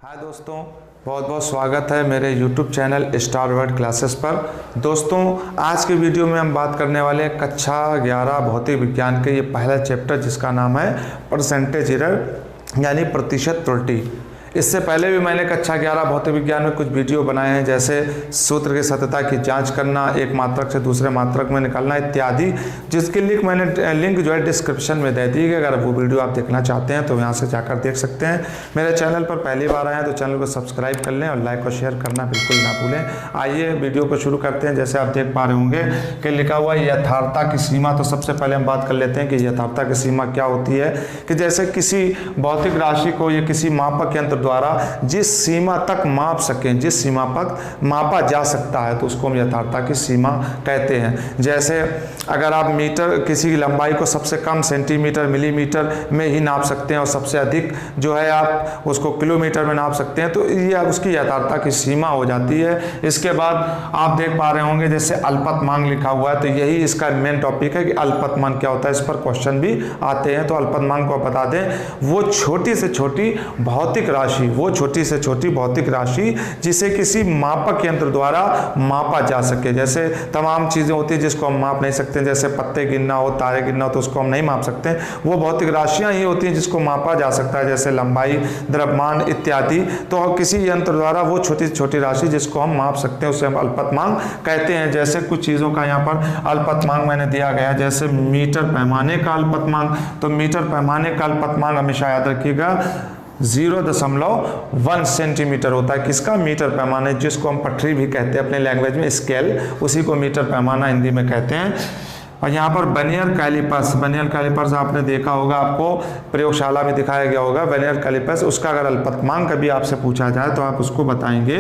हाय दोस्तों, बहुत बहुत स्वागत है मेरे YouTube channel star word classes पर। दोस्तों, आज के वीडियो में हम बात करने वाले हैं कक्षा 11 भौतिक विज्ञान के ये पहला चैप्टर जिसका नाम है परसेंटेज एरर यानी प्रतिशत त्रुटि। इससे पहले भी मैंने कक्षा 11 भौतिक विज्ञान में कुछ वीडियो बनाए हैं, जैसे सूत्र की सत्यता की जांच करना, एक मात्रक से दूसरे मात्रक में निकालना इत्यादि, जिसकी लिंक जो है डिस्क्रिप्शन में दे दी है। अगर वो वीडियो आप देखना चाहते हैं तो यहाँ से जाकर देख सकते हैं। मेरे चैनल पर पहली बार आए हैं तो चैनल को सब्सक्राइब कर लें और लाइक और शेयर करना बिल्कुल ना भूलें। आइए वीडियो को शुरू करते हैं। जैसे आप देख पा रहे होंगे कि लिखा हुआ है यथार्थता की सीमा। तो सबसे पहले हम बात कर लेते हैं कि यथार्थता की सीमा क्या होती है। कि जैसे किसी भौतिक राशि को या किसी मापक यंत्र द्वारा जिस सीमा तक माप सकें, जिस सीमा तक मापा जा सकता है, तो उसको हम यथार्थता की सीमा कहते हैं। जैसे अगर आप मीटर किसी की लंबाई को सबसे कम सेंटीमीटर मिलीमीटर में ही नाप सकते हैं और सबसे अधिक जो है आप उसको किलोमीटर में नाप सकते हैं, तो ये उसकी यथार्थता की सीमा हो जाती है। इसके बाद आप देख पा रहे होंगे जैसे अल्पतमांक लिखा हुआ है, तो यही इसका मेन टॉपिक है कि अल्पतमांक क्या होता है। इस पर क्वेश्चन भी आते हैं। तो अल्पतमांक को बता दें, वो छोटी से छोटी भौतिक राशि, वो छोटी से छोटी भौतिक राशि जिसे किसी मापक यंत्र द्वारा मापा जा सके। जैसे तमाम चीज़ें होती हैं जिसको हम माप नहीं सकते, जैसे पत्ते गिनना हो, तारे गिनना हो, तो उसको हम नहीं माप सकते। वो भौतिक राशियां ही होती हैं जिसको मापा जा सकता है, जैसे लंबाई, द्रव्यमान इत्यादि। तो किसी यंत्र द्वारा वो छोटी से छोटी राशि जिसको हम माप सकते हैं उसे हम अल्पतमांक कहते हैं। जैसे कुछ चीज़ों का यहाँ पर अल्पतमांक मैंने दिया गया, जैसे मीटर पैमाने का अल्पतमांक। तो मीटर पैमाने का अल्पतमांक हमेशा याद रखिएगा 0.1 सेंटीमीटर होता है। किसका? मीटर पैमाने, जिसको हम पटरी भी कहते हैं अपने लैंग्वेज में, स्केल, उसी को मीटर पैमाना हिंदी में कहते हैं। और यहाँ पर वर्नियर कैलिपर्स आपने देखा होगा, आपको प्रयोगशाला में दिखाया गया होगा वर्नियर कैलिपर्स। उसका अगर अल्पतमांक कभी आपसे पूछा जाए तो आप उसको बताएंगे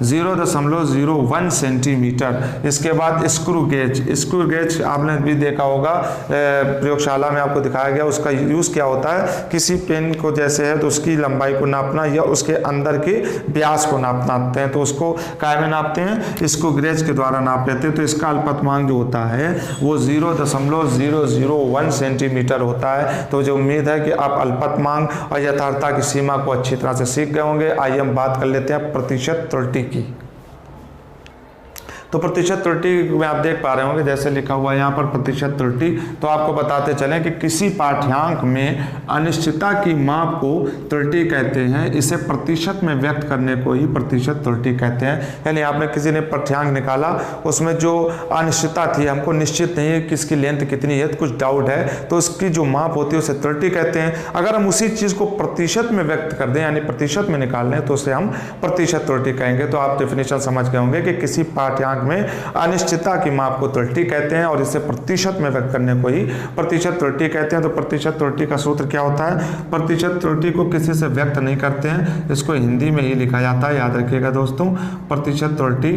0.01 सेंटीमीटर। इसके बाद स्क्रू गेज आपने भी देखा होगा, प्रयोगशाला में आपको दिखाया गया। उसका यूज़ क्या होता है? किसी पेन को जैसे है तो उसकी लंबाई को नापना या उसके अंदर के व्यास को नापते हैं, तो उसको काय में नापते हैं? स्क्रू गेज के द्वारा नाप लेते हैं। तो इसका अल्पतमांक जो होता है वो 0.001 सेंटीमीटर होता है। तो जो उम्मीद है कि आप अल्पतमांक और यथार्थता की सीमा को अच्छी तरह से सीख गए होंगे। आइए हम बात कर लेते हैं प्रतिशत त्रुटि की। तो प्रतिशत त्रुटि में आप देख पा रहे होंगे जैसे लिखा हुआ है यहाँ पर प्रतिशत त्रुटि। तो आपको बताते चलें कि किसी पाठ्यांक में अनिश्चितता की माप को त्रुटि कहते हैं। इसे प्रतिशत में व्यक्त करने को ही प्रतिशत त्रुटि कहते हैं। यानी आपने किसी ने पाठ्यांक निकाला, उसमें जो अनिश्चितता थी, हमको निश्चित नहीं है किसकी लेंथ कितनी है, कुछ डाउट है, तो उसकी जो माप होती है उसे त्रुटि कहते हैं। अगर हम उसी चीज़ को प्रतिशत में व्यक्त कर दें यानी प्रतिशत में निकाल लें तो उसे हम प्रतिशत त्रुटि कहेंगे। तो आप डेफिनेशन समझ गए होंगे कि किसी पाठ्यांक में अनिश्चितता की माप को त्रुटि कहते हैं और इसे प्रतिशत में व्यक्त करने को ही प्रतिशत त्रुटि कहते हैं। तो प्रतिशत त्रुटि का सूत्र क्या होता है? प्रतिशत त्रुटि को किसी से व्यक्त नहीं करते हैं, इसको हिंदी में ही लिखा जाता है। याद रखिएगा दोस्तों, प्रतिशत त्रुटि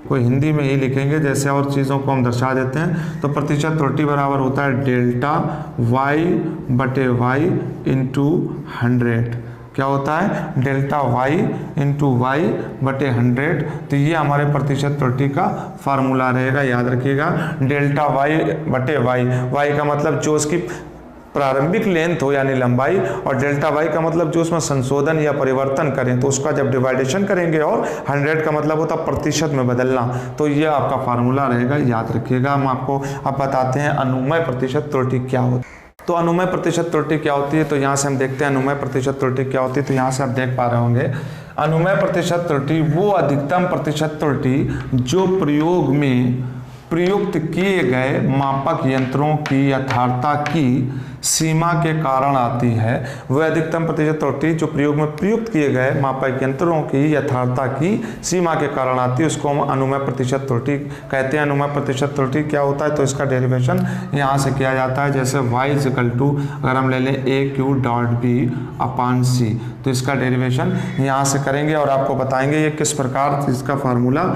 को हिंदी में ही लिखेंगे, जैसे और चीज़ों को हम दर्शा देते हैं। तो प्रतिशत त्रुटि बराबर होता है डेल्टा y/y इंटू 100। क्या होता है? डेल्टा y इंटू वाई बटे 100। तो ये हमारे प्रतिशत त्रुटि का फार्मूला रहेगा। याद रखिएगा, डेल्टा y का मतलब जो उसकी प्रारंभिक लेंथ हो यानी लंबाई, और डेल्टा y का मतलब जो उसमें संशोधन या परिवर्तन करें तो उसका जब डिवाइडेशन करेंगे, और 100 का मतलब होता है प्रतिशत में बदलना। तो ये आपका फार्मूला रहेगा, याद रखिएगा। हम आपको अब बताते हैं अनुमेय प्रतिशत त्रुटि क्या होती है। तो अनुमेय प्रतिशत त्रुटि क्या होती है, तो यहाँ से हम देखते हैं अनुमेय प्रतिशत त्रुटि क्या होती है। तो यहाँ से आप देख पा रहे होंगे, अनुमेय प्रतिशत त्रुटि वो अधिकतम प्रतिशत त्रुटि जो प्रयोग में प्रयुक्त किए गए मापक यंत्रों की यथार्थता की सीमा के कारण आती है। वह अधिकतम प्रतिशत त्रुटि जो प्रयोग में प्रयुक्त किए गए मापक यंत्रों की यथार्थता की सीमा के कारण आती है, उसको हम अनुमेय प्रतिशत त्रुटि कहते हैं। अनुमेय प्रतिशत त्रुटि क्या होता है? तो इसका डेरिवेशन यहाँ से किया जाता है। जैसे y अगर हम ले लें a⁴ b/c, तो इसका डेरिवेशन यहाँ से करेंगे और आपको बताएंगे ये किस प्रकार इसका फार्मूला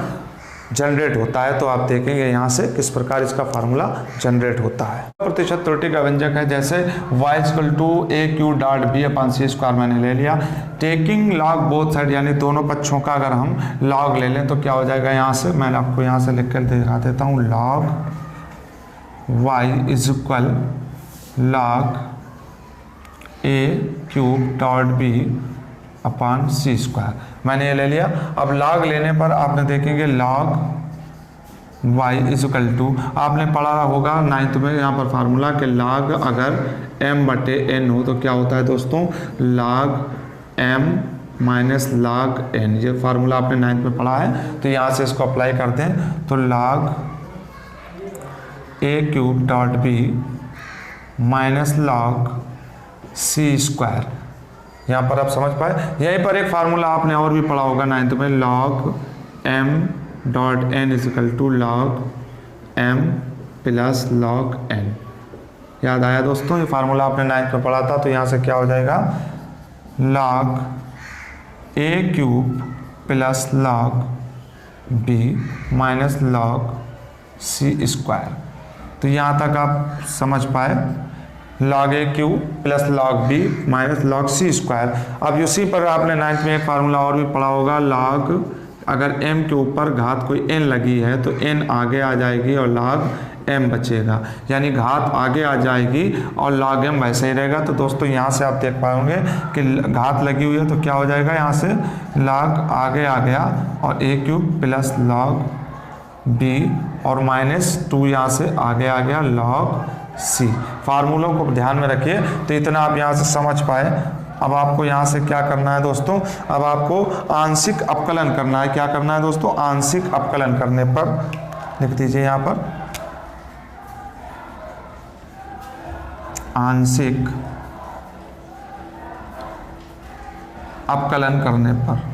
जनरेट होता है। तो आप देखेंगे यहाँ से किस प्रकार इसका फार्मूला जनरेट होता है। प्रतिशत त्रुटि का व्यंजक है, जैसे y a⁴b/c² मैंने ले लिया। टेकिंग लॉग बोथ साइड यानी दोनों पक्षों का अगर हम लॉग ले लें तो क्या हो जाएगा? यहाँ से मैं आपको यहाँ से लिख कर दिखा देता हूँ। Log y log a³ upon C square, मैंने ये ले लिया। अब log लेने पर आपने देखेंगे log y इक्वल टू, आपने पढ़ा होगा 9th में यहाँ पर फार्मूला कि log अगर m/n हो तो क्या होता है दोस्तों, log m minus log n, ये फार्मूला आपने 9th में पढ़ा है। तो यहाँ से इसको अप्लाई करते हैं तो log a³ b minus log c square, यहाँ पर आप समझ पाए। यहीं पर एक फार्मूला आपने और भी पढ़ा होगा 9th में, log m.n equal to log m plus log n, याद आया दोस्तों, ये फार्मूला आपने 9th में पढ़ा था। तो यहाँ से क्या हो जाएगा, log a³ plus log b minus log c square. तो यहाँ तक आप समझ पाए, log a³ plus log b minus log c square. अब उसी पर आपने 9th में एक फार्मूला और भी पढ़ा होगा, log अगर m के ऊपर घात कोई n लगी है तो n आगे आ जाएगी और log m बचेगा, यानी घात आगे आ जाएगी और log m वैसे ही रहेगा। तो दोस्तों यहाँ से आप देख पाओगे कि घात लगी हुई है तो क्या हो जाएगा, यहाँ से log आगे आ गया और a³ प्लस log b और माइनस 2 यहाँ से आगे आ गया log c। फार्मूलों को ध्यान में रखिए। तो इतना आप यहाँ से समझ पाए। अब आपको यहाँ से क्या करना है दोस्तों, अब आपको आंशिक अपकलन करना है। क्या करना है दोस्तों, आंशिक अपकलन करने पर लिख दीजिए यहाँ पर, आंशिक अपकलन करने पर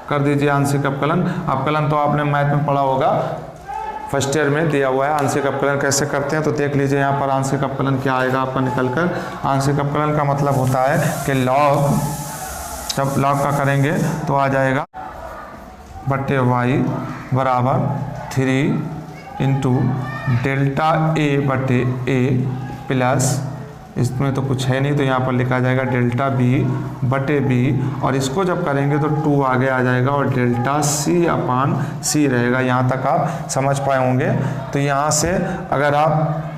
कर दीजिए आंशिक अपकलन। अपकलन तो आपने मैथ में पढ़ा होगा, फर्स्ट ईयर में दिया हुआ है। आंशिक अपकलन कैसे करते हैं तो देख लीजिए यहाँ पर आंशिक अपकलन क्या आएगा आपका निकल कर। आंशिक अपकलन का मतलब होता है कि log, जब log का करेंगे तो आ जाएगा बटे y बराबर 3 इंटू डेल्टा a बटे a प्लस, इसमें तो कुछ है नहीं तो यहाँ पर लिखा जाएगा डेल्टा b बटे b, और इसको जब करेंगे तो 2 आगे आ जाएगा और डेल्टा c अपान c रहेगा। यहाँ तक आप समझ पाए होंगे। तो यहाँ से अगर आप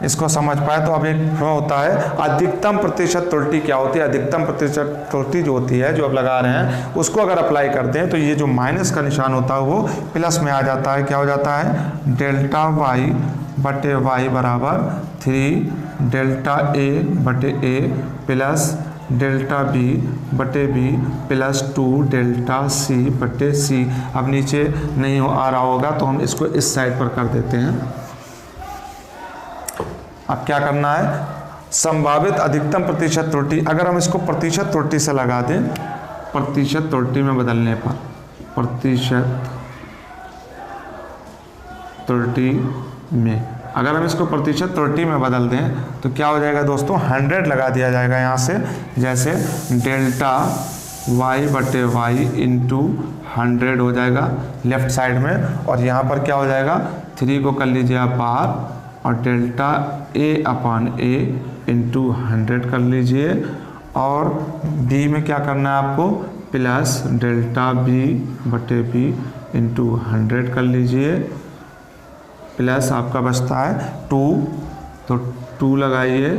इसको समझ पाए तो अब एक होता है अधिकतम प्रतिशत त्रुटि। क्या होती है, अधिकतम प्रतिशत त्रुटि जो होती है, जो आप लगा रहे हैं उसको अगर अप्लाई करते हैं तो ये जो माइनस का निशान होता है वो प्लस में आ जाता है। क्या हो जाता है, डेल्टा y बटे y बराबर 3 डेल्टा a बटे a प्लस डेल्टा b बटे b प्लस 2 डेल्टा c बटे c। अब नीचे नहीं आ रहा होगा तो हम इसको इस साइड पर कर देते हैं। अब क्या करना है, संभावित अधिकतम प्रतिशत त्रुटि, अगर हम इसको प्रतिशत त्रुटि से लगा दें, प्रतिशत त्रुटि में बदलने पर, प्रतिशत त्रुटि में अगर हम इसको प्रतिशत त्रुटि में बदल दें तो क्या हो जाएगा दोस्तों, 100 लगा दिया जाएगा यहाँ से। जैसे डेल्टा y बटे y इंटू 100 हो जाएगा लेफ्ट साइड में, और यहाँ पर क्या हो जाएगा, 3 को कर लीजिए आप बाहर और delta a upon a into 100 कर लीजिए, और b में क्या करना है आपको, प्लस डेल्टा b बटे b इंटू 100 कर लीजिए, प्लस आपका बचता है 2, तो 2 लगाइए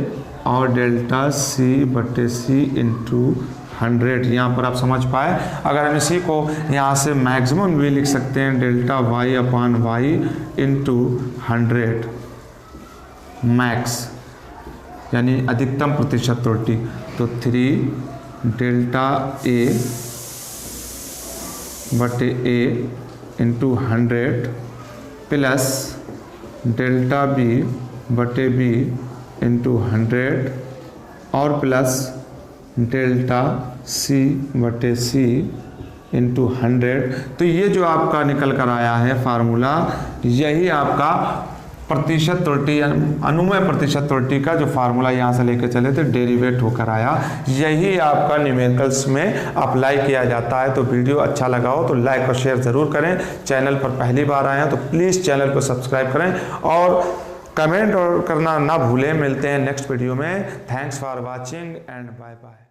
और डेल्टा c बटे c इंटू 100। यहाँ पर आप समझ पाए। अगर हम इसी को यहाँ से मैक्सिमम भी लिख सकते हैं, डेल्टा y अपान y इंटू 100 मैक्स, यानी अधिकतम प्रतिशत त्रुटि। तो 3 डेल्टा a बटे a into 100 plus delta b बटे b इंटू 100 और प्लस डेल्टा c बटे c इंटू 100। तो ये जो आपका निकल कर आया है फार्मूला, यही आपका प्रतिशत त्रुटि, अनुमेय प्रतिशत त्रुटि का जो फार्मूला यहाँ से लेकर चले थे डेरिवेट होकर आया, यही आपका न्यूमेरिकल्स में अप्लाई किया जाता है। तो वीडियो अच्छा लगा हो तो लाइक और शेयर ज़रूर करें। चैनल पर पहली बार आए हैं तो प्लीज़ चैनल को सब्सक्राइब करें और कमेंट और करना ना भूलें। मिलते हैं नेक्स्ट वीडियो में। Thanks for watching and bye bye.